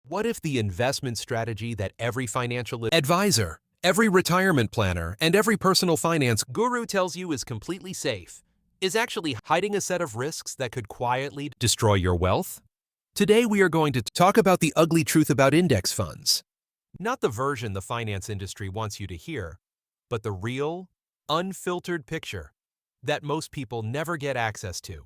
What if the investment strategy that every financial advisor, every retirement planner, and every personal finance guru tells you is completely safe is actually hiding a set of risks that could quietly destroy your wealth? Today we are going to talk about the ugly truth about index funds. Not the version the finance industry wants you to hear, but the real, unfiltered picture that most people never get access to.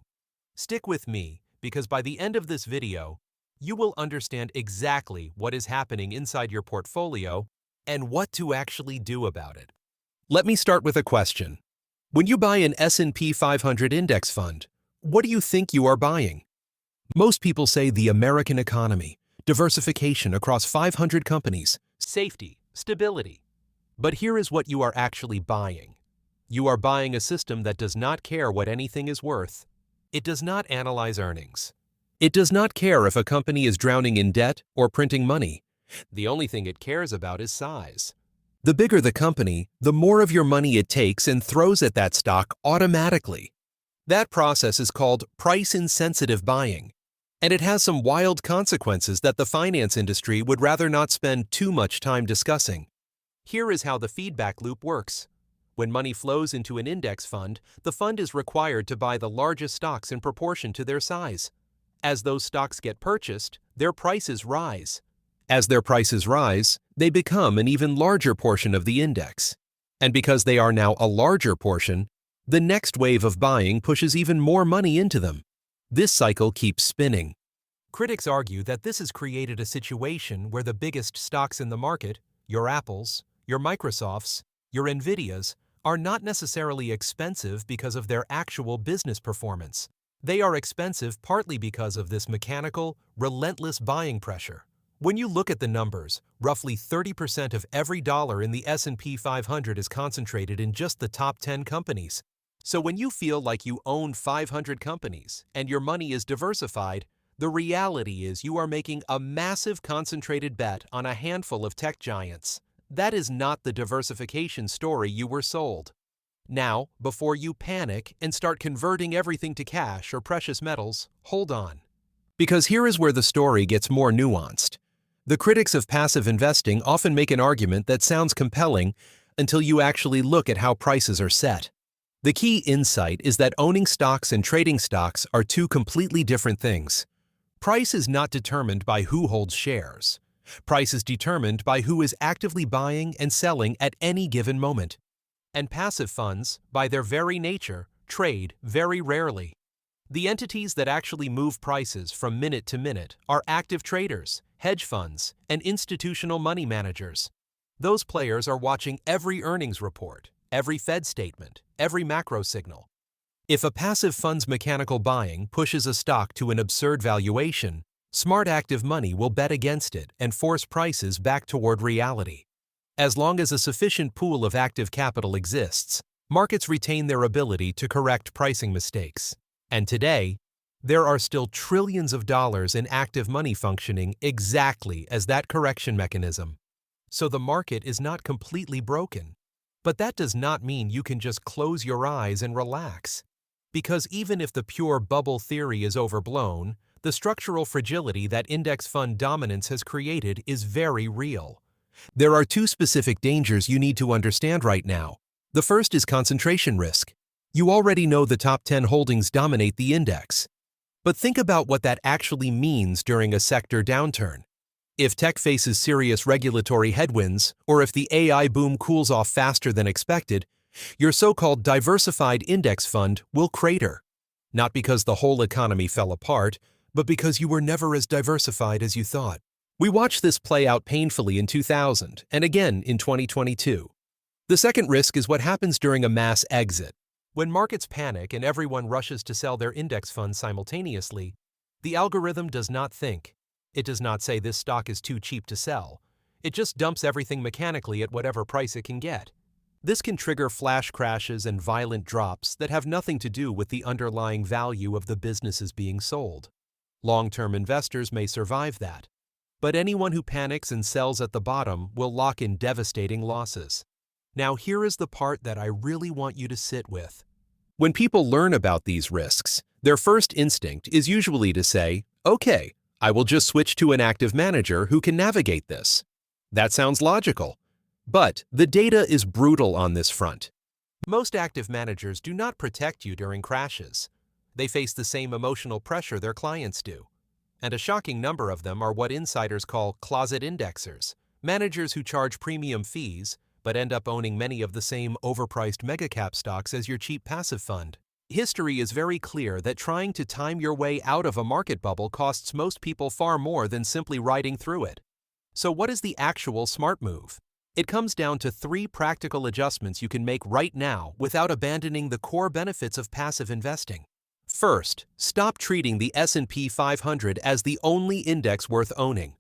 Stick with me, because by the end of this video, you will understand exactly what is happening inside your portfolio and what to actually do about it. Let me start with a question. When you buy an S&P 500 index fund, what do you think you are buying? Most people say the American economy, diversification across 500 companies, safety, stability. But here is what you are actually buying. You are buying a system that does not care what anything is worth. It does not analyze earnings. It does not care if a company is drowning in debt or printing money. The only thing it cares about is size. The bigger the company, the more of your money it takes and throws at that stock automatically. That process is called price-insensitive buying, and it has some wild consequences that the finance industry would rather not spend too much time discussing. Here is how the feedback loop works. When money flows into an index fund, the fund is required to buy the largest stocks in proportion to their size. As those stocks get purchased, their prices rise. As their prices rise, they become an even larger portion of the index. And because they are now a larger portion, the next wave of buying pushes even more money into them. This cycle keeps spinning. Critics argue that this has created a situation where the biggest stocks in the market, your Apples, your Microsofts, your Nvidias, are not necessarily expensive because of their actual business performance. They are expensive partly because of this mechanical, relentless buying pressure. When you look at the numbers, roughly 30% of every dollar in the S&P 500 is concentrated in just the top 10 companies. So when you feel like you own 500 companies and your money is diversified, the reality is you are making a massive concentrated bet on a handful of tech giants. That is not the diversification story you were sold. Now, before you panic and start converting everything to cash or precious metals, hold on. Because here is where the story gets more nuanced. The critics of passive investing often make an argument that sounds compelling until you actually look at how prices are set. The key insight is that owning stocks and trading stocks are two completely different things. Price is not determined by who holds shares. Price is determined by who is actively buying and selling at any given moment. And passive funds, by their very nature, trade very rarely. The entities that actually move prices from minute to minute are active traders, hedge funds, and institutional money managers. Those players are watching every earnings report, every Fed statement, every macro signal. If a passive fund's mechanical buying pushes a stock to an absurd valuation, smart active money will bet against it and force prices back toward reality. As long as a sufficient pool of active capital exists, markets retain their ability to correct pricing mistakes. And today, there are still trillions of dollars in active money functioning exactly as that correction mechanism. So the market is not completely broken. But that does not mean you can just close your eyes and relax. Because even if the pure bubble theory is overblown, the structural fragility that index fund dominance has created is very real. There are two specific dangers you need to understand right now. The first is concentration risk. You already know the top 10 holdings dominate the index. But think about what that actually means during a sector downturn. If tech faces serious regulatory headwinds, or if the AI boom cools off faster than expected, your so-called diversified index fund will crater. Not because the whole economy fell apart, but because you were never as diversified as you thought. We watched this play out painfully in 2000 and again in 2022. The second risk is what happens during a mass exit. When markets panic and everyone rushes to sell their index funds simultaneously, the algorithm does not think. It does not say this stock is too cheap to sell. It just dumps everything mechanically at whatever price it can get. This can trigger flash crashes and violent drops that have nothing to do with the underlying value of the businesses being sold. Long-term investors may survive that, but anyone who panics and sells at the bottom will lock in devastating losses. Now here is the part that I really want you to sit with. When people learn about these risks, their first instinct is usually to say, okay, I will just switch to an active manager who can navigate this. That sounds logical. But the data is brutal on this front. Most active managers do not protect you during crashes. They face the same emotional pressure their clients do. And a shocking number of them are what insiders call closet indexers, managers who charge premium fees but end up owning many of the same overpriced mega-cap stocks as your cheap passive fund. History is very clear that trying to time your way out of a market bubble costs most people far more than simply riding through it. So what is the actual smart move? It comes down to 3 practical adjustments you can make right now without abandoning the core benefits of passive investing. First, stop treating the S&P 500 as the only index worth owning.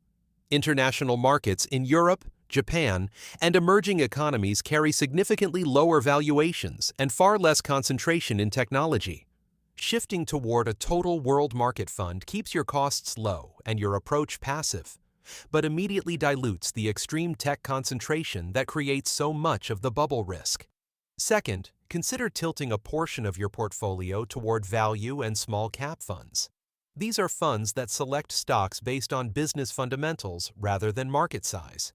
International markets in Europe, Japan, and emerging economies carry significantly lower valuations and far less concentration in technology. Shifting toward a total world market fund keeps your costs low and your approach passive, but immediately dilutes the extreme tech concentration that creates so much of the bubble risk. Second, consider tilting a portion of your portfolio toward value and small cap funds. These are funds that select stocks based on business fundamentals rather than market size.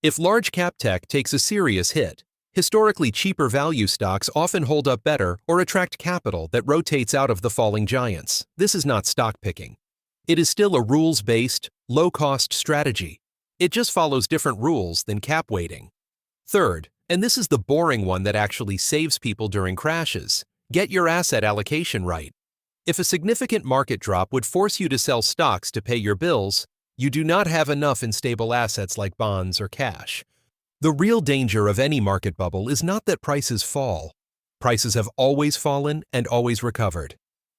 If large cap tech takes a serious hit, historically cheaper value stocks often hold up better or attract capital that rotates out of the falling giants. This is not stock picking. It is still a rules-based, low-cost strategy. It just follows different rules than cap weighting. Third, and this is the boring one that actually saves people during crashes, get your asset allocation right. If a significant market drop would force you to sell stocks to pay your bills, you do not have enough in stable assets like bonds or cash. The real danger of any market bubble is not that prices fall. Prices have always fallen and always recovered.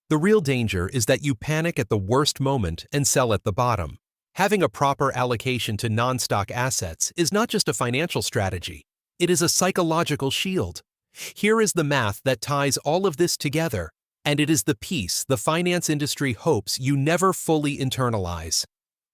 The real danger is that you panic at the worst moment and sell at the bottom. Having a proper allocation to non-stock assets is not just a financial strategy. It is a psychological shield. Here is the math that ties all of this together, and it is the piece the finance industry hopes you never fully internalize.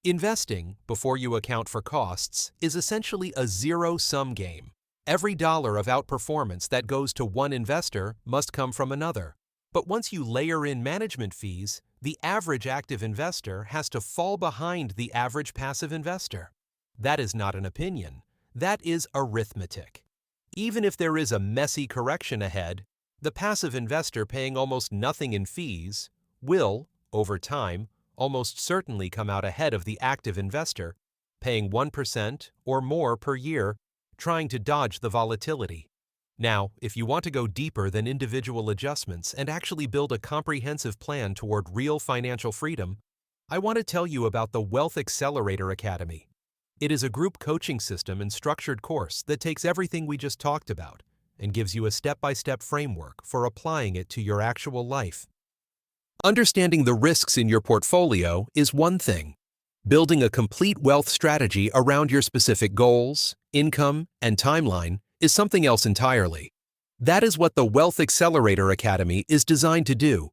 Investing, before you account for costs, is essentially a zero-sum game. Every dollar of outperformance that goes to one investor must come from another. But once you layer in management fees, the average active investor has to fall behind the average passive investor. That is not an opinion. That is arithmetic. Even if there is a messy correction ahead, the passive investor paying almost nothing in fees will, over time, almost certainly come out ahead of the active investor, paying 1% or more per year, trying to dodge the volatility. Now, if you want to go deeper than individual adjustments and actually build a comprehensive plan toward real financial freedom, I want to tell you about the Wealth Accelerator Academy. It is a group coaching system and structured course that takes everything we just talked about and gives you a step-by-step framework for applying it to your actual life. Understanding the risks in your portfolio is one thing. Building a complete wealth strategy around your specific goals, income, and timeline is something else entirely. That is what the Wealth Accelerator Academy is designed to do.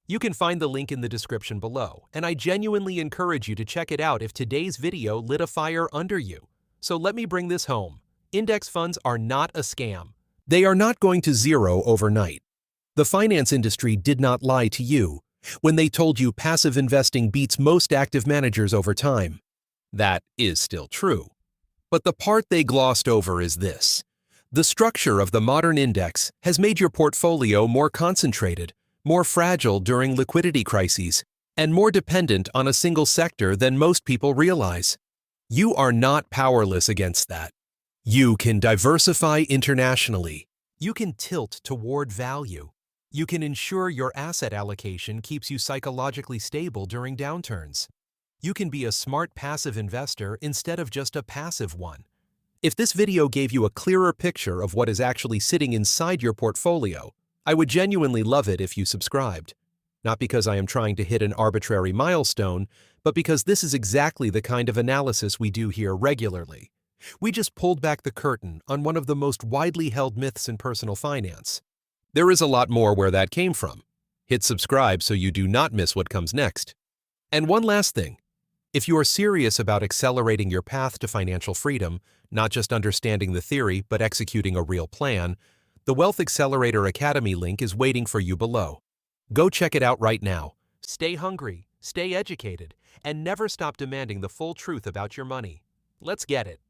You can find the link in the description below, and I genuinely encourage you to check it out if today's video lit a fire under you. So let me bring this home. Index funds are not a scam. They are not going to zero overnight. The finance industry did not lie to you when they told you passive investing beats most active managers over time. That is still true. But the part they glossed over is this. The structure of the modern index has made your portfolio more concentrated, more fragile during liquidity crises, and more dependent on a single sector than most people realize. You are not powerless against that. You can diversify internationally. You can tilt toward value. You can ensure your asset allocation keeps you psychologically stable during downturns. You can be a smart passive investor instead of just a passive one. If this video gave you a clearer picture of what is actually sitting inside your portfolio, I would genuinely love it if you subscribed. Not because I am trying to hit an arbitrary milestone, but because this is exactly the kind of analysis we do here regularly. We just pulled back the curtain on one of the most widely held myths in personal finance. There is a lot more where that came from. Hit subscribe so you do not miss what comes next. And one last thing. If you are serious about accelerating your path to financial freedom, not just understanding the theory but executing a real plan, the Wealth Accelerator Academy link is waiting for you below. Go check it out right now. Stay hungry, stay educated, and never stop demanding the full truth about your money. Let's get it.